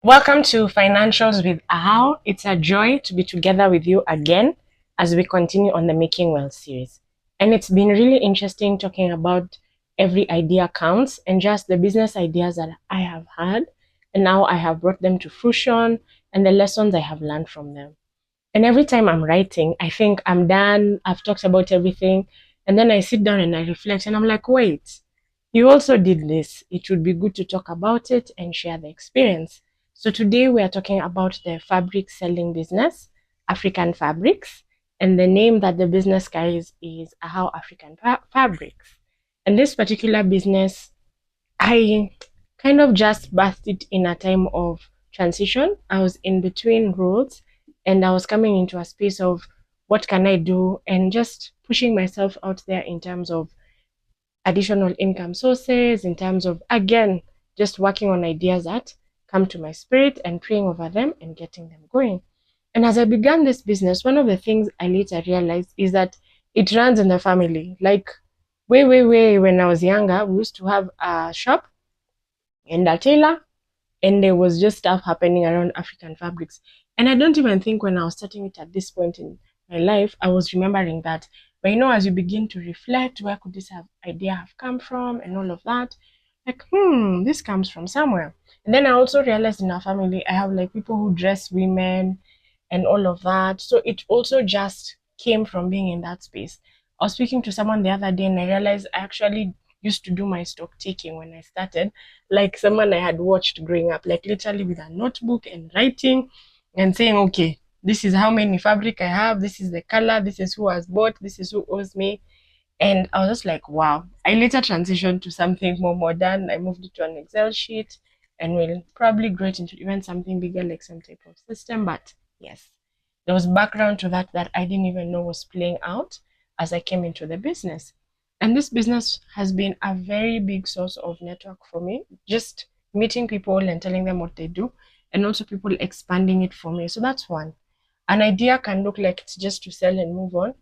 Welcome to Financials with Ahau. It's a joy to be together with you again as we continue on the Making Wealth series. And it's been really interesting talking about every idea counts and just the business ideas that I have had. And now I have brought them to fruition and the lessons I have learned from them. And every time I'm writing, I think I'm done, I've talked about everything. And then I sit down and I reflect and I'm like, wait, you also did this. It would be good to talk about it and share the experience. So today we are talking about the fabric selling business, African Fabrics, and the name that the business carries is Ahau African Fabrics. And this particular business, I kind of just birthed it in a time of transition. I was in between roles and I was coming into a space of what can I do and just pushing myself out there in terms of additional income sources, in terms of, again, just working on ideas that come to my spirit and praying over them and getting them going. And as I began this business, one of the things I later realized is that it runs in the family. Like way when I was younger, we used to have a shop and a tailor, and there was just stuff happening around African fabrics. And I don't even think when I was starting it at this point in my life, I was remembering that. But as you begin to reflect, where could this idea have come from and all of that, like, this comes from somewhere. And then I also realized in our family, I have like people who dress women and all of that. So it also just came from being in that space. I was speaking to someone the other day and I realized I actually used to do my stock taking when I started, like someone I had watched growing up, like literally with a notebook and writing and saying, okay, this is how many fabric I have, this is the color, this is who has bought, this is who owes me. And I was just like, wow. I later transitioned to something more modern. I moved it to an Excel sheet and will probably grow it into even something bigger, like some type of system. But yes, there was background to that I didn't even know was playing out as I came into the business. And this business has been a very big source of network for me, just meeting people and telling them what they do, and also people expanding it for me. So that's one. An idea can look like it's just to sell and move on,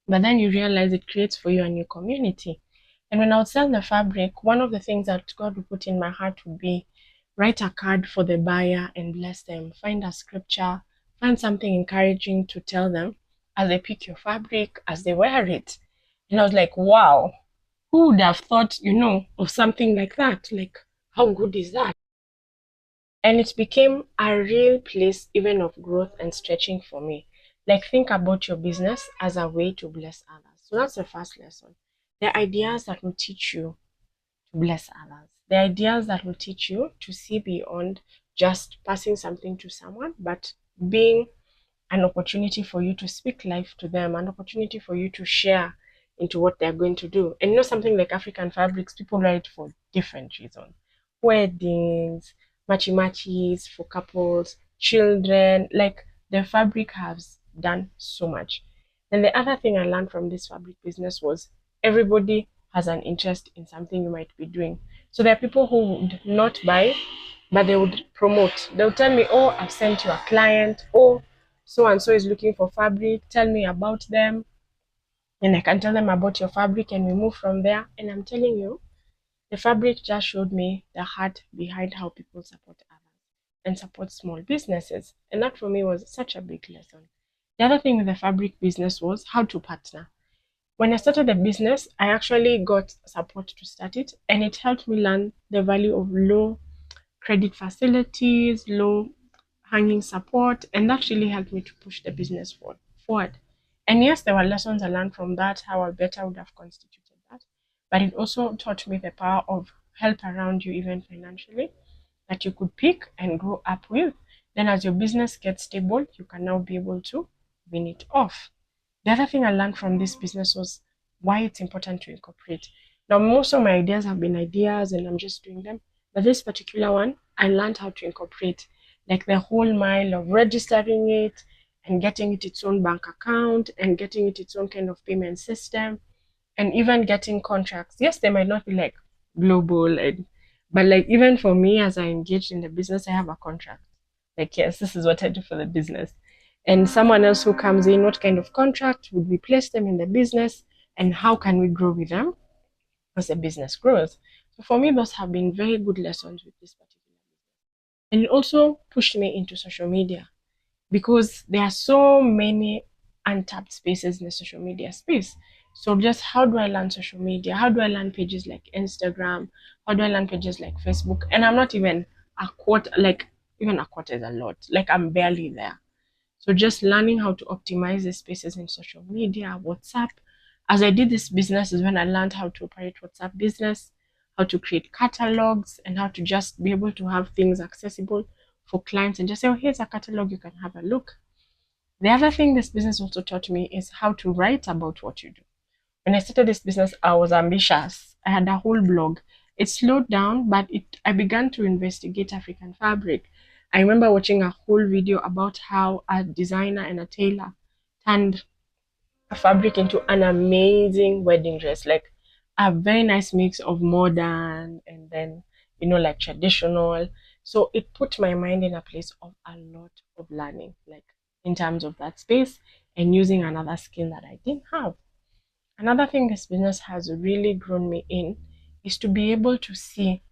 but then you realize it creates for you a new community. And when I would sell the fabric, one of the things that God would put in my heart would be write a card for the buyer and bless them. Find a scripture, find something encouraging to tell them as they pick your fabric, as they wear it. And I was like, wow, who would have thought, of something like that? Like, how good is that? And it became a real place even of growth and stretching for me. Like, think about your business as a way to bless others. So that's the first lesson. The ideas that will teach you to bless others. The ideas that will teach you to see beyond just passing something to someone, but being an opportunity for you to speak life to them, an opportunity for you to share into what they're going to do. And something like African fabrics, people wear it for different reasons. Weddings, machi-machis for couples, children, like the fabric has done so much. And the other thing I learned from this fabric business was everybody has an interest in something you might be doing. So there are people who would not buy, but they would promote. They'll tell me, oh, I've sent you a client. Oh, so and so is looking for fabric. Tell me about them. And I can tell them about your fabric and we move from there. And I'm telling you, the fabric just showed me the heart behind how people support others and support small businesses. And that for me was such a big lesson. The other thing with the fabric business was how to partner. When I started the business, I actually got support to start it, and it helped me learn the value of low credit facilities, low hanging support, and that really helped me to push the business forward. And yes, there were lessons I learned from that, how I better would have constituted that. But it also taught me the power of help around you, even financially, that you could pick and grow up with. Then, as your business gets stable, you can now be able to win it off. The other thing I learned from this business was why it's important to incorporate. Now, most of my ideas have been ideas and I'm just doing them. But this particular one, I learned how to incorporate, like the whole mile of registering it and getting it its own bank account and getting it its own kind of payment system and even getting contracts. Yes, they might not be like global, but like even for me as I engaged in the business, I have a contract. Like, yes, this is what I do for the business. And someone else who comes in, what kind of contract would we place them in the business and how can we grow with them as the business grows? So for me, those have been very good lessons with this particular. And it also pushed me into social media because there are so many untapped spaces in the social media space. So just how do I learn social media? How do I learn pages like Instagram? How do I learn pages like Facebook? And I'm not even a quarter, like even a quarter is a lot. Like I'm barely there. So just learning how to optimize the spaces in social media, WhatsApp. As I did this business is when I learned how to operate WhatsApp business, how to create catalogs, and how to just be able to have things accessible for clients and just say, oh, here's a catalog, you can have a look. The other thing this business also taught me is how to write about what you do. When I started this business, I was ambitious. I had a whole blog. It slowed down, but I began to investigate African fabric. I remember watching a whole video about how a designer and a tailor turned a fabric into an amazing wedding dress, like a very nice mix of modern and then, like traditional. So it put my mind in a place of a lot of learning, like in terms of that space and using another skill that I didn't have. Another thing this business has really grown me in is to be able to see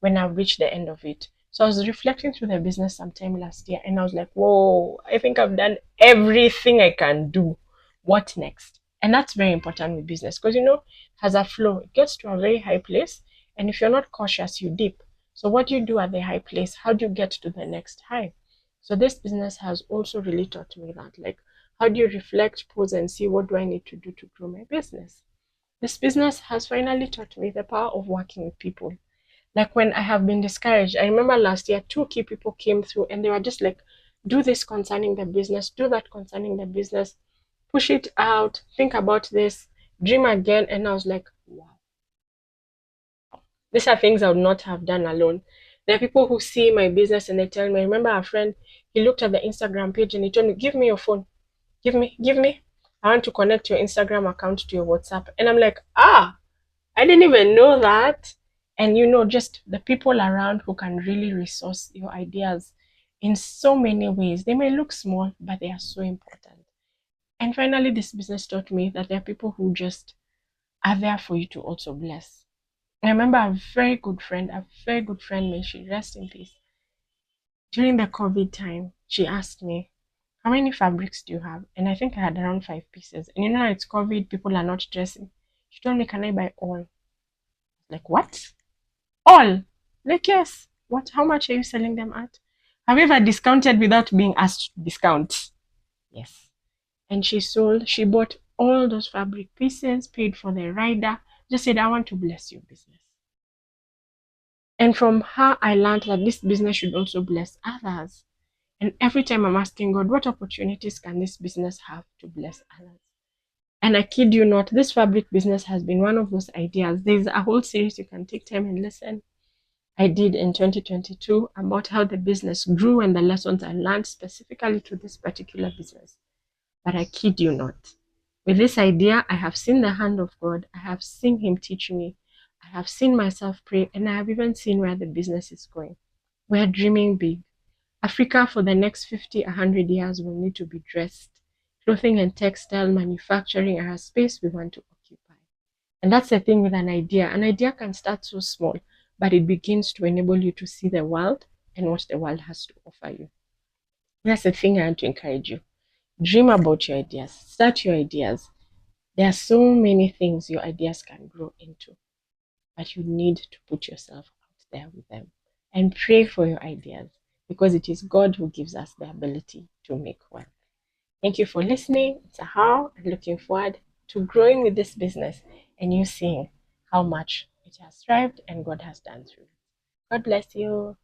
when I've reached the end of it. So I was reflecting through the business sometime last year and I was like, whoa, I think I've done everything I can do. What next? And that's very important with business because it has a flow. It gets to a very high place. And if you're not cautious, you dip. So what do you do at the high place? How do you get to the next high? So this business has also really taught me that. Like, how do you reflect, pause, and see what do I need to do to grow my business? This business has finally taught me the power of working with people. Like when I have been discouraged, I remember last year, two key people came through and they were just like, do this concerning the business, do that concerning the business, push it out, think about this, dream again. And I was like, wow, these are things I would not have done alone. There are people who see my business and they tell me, I remember a friend, he looked at the Instagram page and he told me, give me your phone. Give me. I want to connect your Instagram account to your WhatsApp. And I'm like, I didn't even know that. And just the people around who can really resource your ideas in so many ways. They may look small, but they are so important. And finally, this business taught me that there are people who just are there for you to also bless. I remember a very good friend, may she rest in peace. During the COVID time, she asked me, how many fabrics do you have? And I think I had around 5 pieces. And it's COVID, people are not dressing. She told me, can I buy all? Like, what? All? Like, yes. What? How much are you selling them at? Have you ever discounted without being asked to discount? Yes. And she bought all those fabric pieces, paid for the rider, just said, I want to bless your business. And from her, I learned that this business should also bless others. And every time I'm asking God, what opportunities can this business have to bless others? And I kid you not, this fabric business has been one of those ideas. There's a whole series you can take time and listen. I did in 2022 about how the business grew and the lessons I learned specifically to this particular business. But I kid you not. With this idea, I have seen the hand of God. I have seen Him teach me. I have seen myself pray, and I have even seen where the business is going. We're dreaming big. Africa for the next 50, 100 years will need to be dressed. Clothing and textile manufacturing are a space we want to occupy. And that's the thing with an idea. An idea can start so small, but it begins to enable you to see the world and what the world has to offer you. That's the thing I want to encourage you. Dream about your ideas. Start your ideas. There are so many things your ideas can grow into, but you need to put yourself out there with them and pray for your ideas because it is God who gives us the ability to make wealth. Thank you for listening. It's Ahau and looking forward to growing with this business and you seeing how much it has thrived and God has done through it. God bless you.